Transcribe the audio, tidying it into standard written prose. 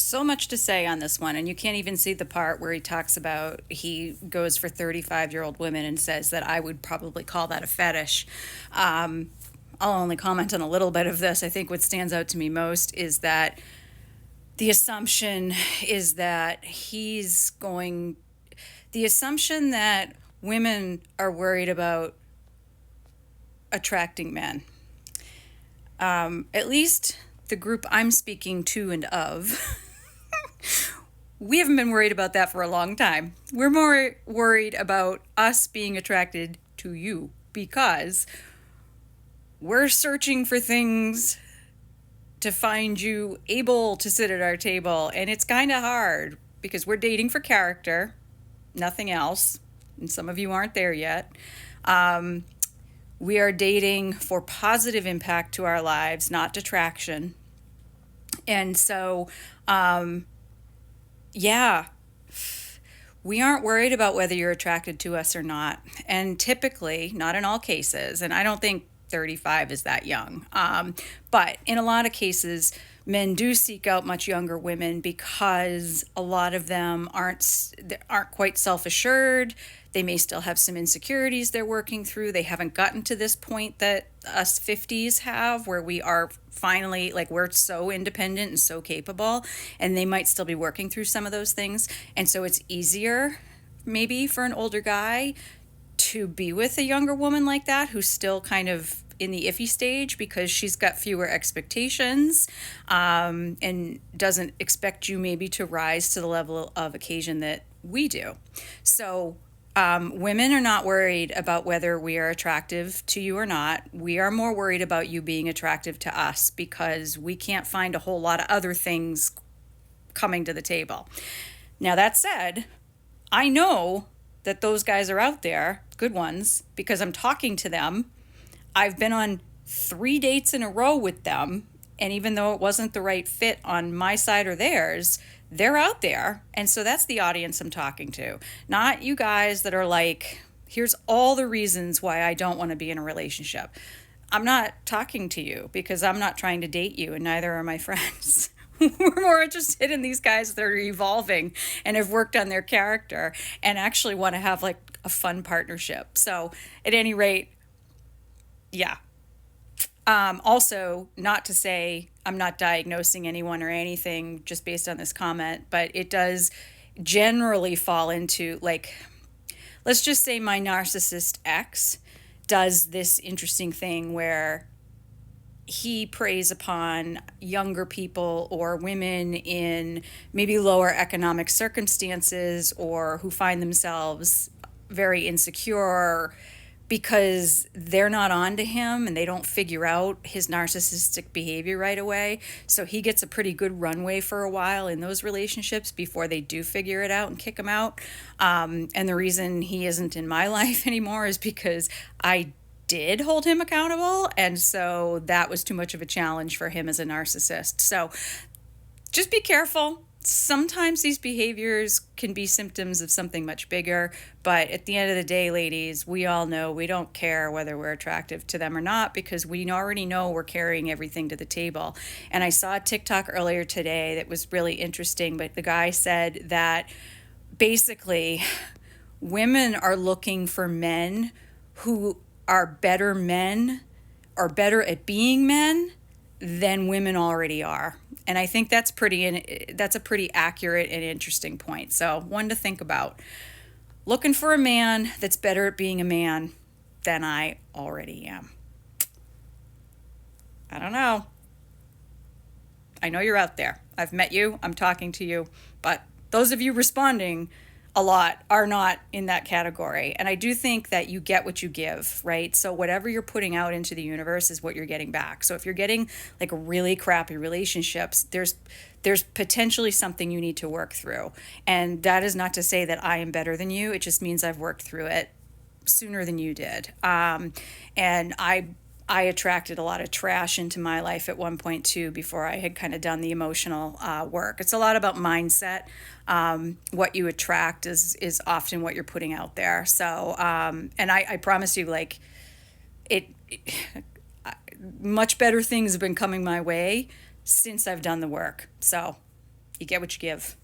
so much to say on this one, and you can't even see the part where he talks about he goes for 35-year-old women and says that I would probably call that a fetish. Um, I'll only comment on a little bit of this. I think what stands out to me most is that the assumption is that the assumption that women are worried about attracting men. At least the group I'm speaking to and of, we haven't been worried about that for a long time. We're more worried about us being attracted to you because we're searching for things to find you able to sit at our table. And it's kind of hard because we're dating for character, nothing else. And some of you aren't there yet. We are dating for positive impact to our lives, not detraction. And so, yeah, we aren't worried about whether you're attracted to us or not. And typically, not in all cases, and I don't think 35 is that young, but in a lot of cases, men do seek out much younger women because a lot of them aren't quite self-assured. They may still have some insecurities they're working through. They haven't gotten to this point that us 50s have, where we are finally, like, we're so independent and so capable, and they might still be working through some of those things. And so it's easier maybe for an older guy to be with a younger woman like that who's still kind of in the iffy stage because she's got fewer expectations, and doesn't expect you maybe to rise to the level of occasion that we do. So women are not worried about whether we are attractive to you or not. We are more worried about you being attractive to us because we can't find a whole lot of other things coming to the table. Now, that said, I know that those guys are out there, good ones, because I'm talking to them. I've been on 3 dates in a row with them, and even though it wasn't the right fit on my side or theirs, they're out there. And so that's the audience I'm talking to. Not you guys that are like, here's all the reasons why I don't want to be in a relationship. I'm not talking to you because I'm not trying to date you, and neither are my friends. We're more interested in these guys that are evolving and have worked on their character and actually want to have like a fun partnership. So at any rate, yeah. Also, not to say I'm not diagnosing anyone or anything just based on this comment, but it does generally fall into, like, let's just say my narcissist ex does this interesting thing where he preys upon younger people or women in maybe lower economic circumstances or who find themselves very insecure because they're not on to him and they don't figure out his narcissistic behavior right away. So he gets a pretty good runway for a while in those relationships before they do figure it out and kick him out. And the reason he isn't in my life anymore is because I did hold him accountable. And so that was too much of a challenge for him as a narcissist. So just be careful. Sometimes these behaviors can be symptoms of something much bigger, but at the end of the day, ladies, we all know we don't care whether we're attractive to them or not because we already know we're carrying everything to the table. And I saw a TikTok earlier today that was really interesting, but the guy said that basically women are looking for men who are better men or better at being men than women already are. And I think that's a pretty accurate and interesting point. So one to think about. Looking for a man that's better at being a man than I already am. I don't know. I know you're out there. I've met you. I'm talking to you. But those of you responding a lot are not in that category. And I do think that you get what you give, right? So whatever you're putting out into the universe is what you're getting back. So if you're getting like really crappy relationships, there's potentially something you need to work through. And that is not to say that I am better than you. It just means I've worked through it sooner than you did. And I attracted a lot of trash into my life at one point too, before I had kind of done the emotional work. It's a lot about mindset. What you attract is often what you're putting out there. So, and I promise you, like, it much better things have been coming my way since I've done the work. So You get what you give.